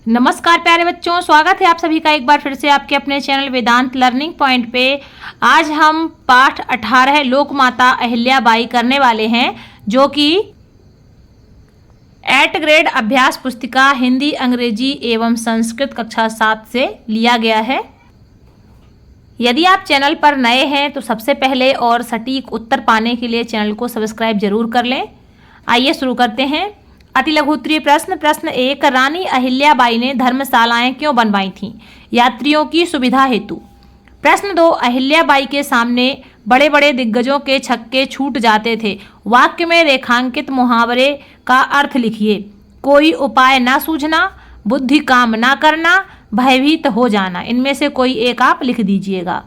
नमस्कार प्यारे बच्चों, स्वागत है आप सभी का एक बार फिर से आपके अपने चैनल वेदांत लर्निंग पॉइंट पे। आज हम पाठ 18 लोकमाता अहिल्याबाई करने वाले हैं, जो कि 8th ग्रेड अभ्यास पुस्तिका हिंदी, अंग्रेजी एवं संस्कृत कक्षा 7 से लिया गया है। यदि आप चैनल पर नए हैं तो सबसे पहले और सटीक उत्तर पाने के लिए चैनल को सब्सक्राइब जरूर कर लें। आइए शुरू करते हैं। अति लघु उत्तरीय प्रश्न। प्रश्न 1, रानी अहिल्याबाई ने धर्मशालाएं क्यों बनवाई थीं? यात्रियों की सुविधा हेतु। प्रश्न 2, अहिल्याबाई के सामने बड़े बड़े दिग्गजों के छक्के छूट जाते थे। वाक्य में रेखांकित मुहावरे का अर्थ लिखिए। कोई उपाय ना सूझना, बुद्धि काम ना करना, भयभीत हो जाना। इनमें से कोई एक आप लिख दीजिएगा।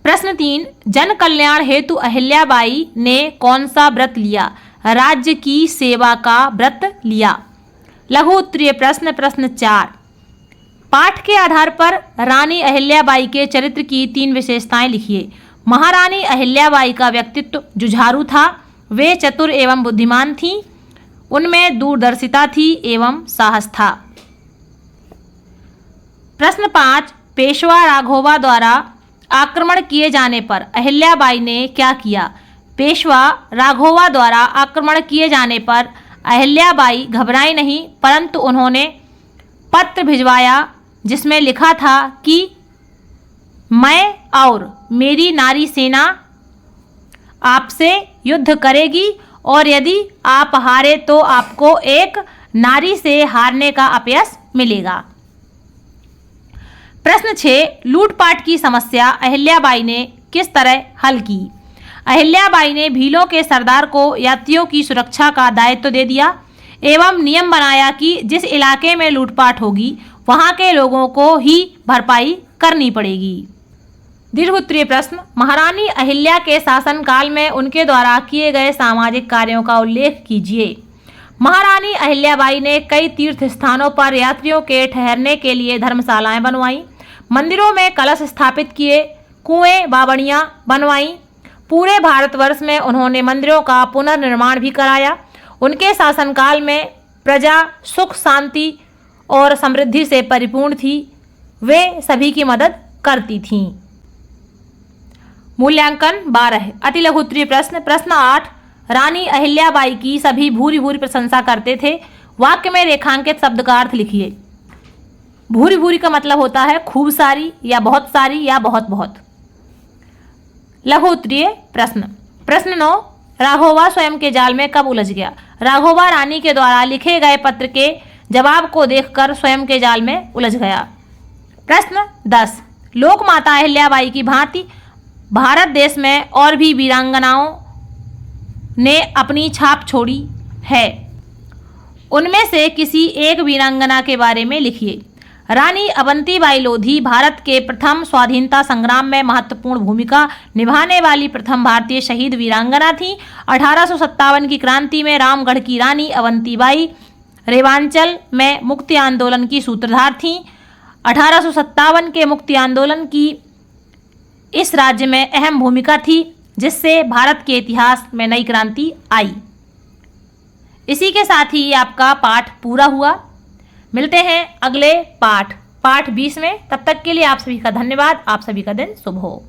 प्रश्न 3, जन कल्याण हेतु अहिल्याबाई ने कौन सा व्रत लिया? राज्य की सेवा का व्रत लिया। लघु उत्तरीय प्रश्न। प्रश्न 4, पाठ के आधार पर रानी अहिल्याबाई के चरित्र की 3 विशेषताएं लिखिए। महारानी अहिल्याबाई का व्यक्तित्व जुझारू था। वे चतुर एवं बुद्धिमान थीं। उनमें दूरदर्शिता थी एवं साहस था। प्रश्न 5, पेशवा राघोबा द्वारा आक्रमण किए जाने पर अहिल्याबाई ने क्या किया? पेशवा राघोबा द्वारा आक्रमण किए जाने पर अहिल्याबाई घबराई नहीं, परंतु उन्होंने पत्र भिजवाया जिसमें लिखा था कि मैं और मेरी नारी सेना आपसे युद्ध करेगी और यदि आप हारे तो आपको एक नारी से हारने का अपयश मिलेगा। प्रश्न 6, लूटपाट की समस्या अहिल्याबाई ने किस तरह हल की? अहिल्याबाई ने भीलों के सरदार को यात्रियों की सुरक्षा का दायित्व दे दिया एवं नियम बनाया कि जिस इलाके में लूटपाट होगी वहां के लोगों को ही भरपाई करनी पड़ेगी। दीर्घ उत्तरीय प्रश्न। महारानी अहिल्या के शासनकाल में उनके द्वारा किए गए सामाजिक कार्यों का उल्लेख कीजिए। महारानी अहिल्याबाई ने कई तीर्थ स्थानों पर यात्रियों के ठहरने के लिए धर्मशालाएं बनवाई, मंदिरों में कलश स्थापित किए, कुएं बावड़ियां बनवाई। पूरे भारतवर्ष में उन्होंने मंदिरों का पुनर्निर्माण भी कराया। उनके शासनकाल में प्रजा सुख, शांति और समृद्धि से परिपूर्ण थी। वे सभी की मदद करती थीं। मूल्यांकन 12। अति लघु उत्तरीय प्रश्न। प्रश्न 8, रानी अहिल्याबाई की सभी भूरी भूरी प्रशंसा करते थे। वाक्य में रेखांकित शब्द का अर्थ लिखिए। भूरी भूरी का मतलब होता है खूब सारी या बहुत सारी या बहुत बहुत। लघु उत्तरीय प्रश्न। प्रश्न 9, राघोबा स्वयं के जाल में कब उलझ गया? राघोबा रानी के द्वारा लिखे गए पत्र के जवाब को देखकर स्वयं के जाल में उलझ गया। प्रश्न 10, लोकमाता अहिल्याबाई की भांति भारत देश में और भी वीरांगनाओं ने अपनी छाप छोड़ी है। उनमें से किसी एक वीरांगना के बारे में लिखिए। रानी अवंतीबाई लोधी भारत के प्रथम स्वाधीनता संग्राम में महत्वपूर्ण भूमिका निभाने वाली प्रथम भारतीय शहीद वीरांगना थी। 1857 की क्रांति में रामगढ़ की रानी अवंतीबाई रेवांचल में मुक्ति आंदोलन की सूत्रधार थीं। 1857 के मुक्ति आंदोलन की इस राज्य में अहम भूमिका थी, जिससे भारत के इतिहास में नई क्रांति आई। इसी के साथ ही आपका पाठ पूरा हुआ। मिलते हैं अगले पाठ 20 में। तब तक के लिए आप सभी का धन्यवाद। आप सभी का दिन शुभ हो।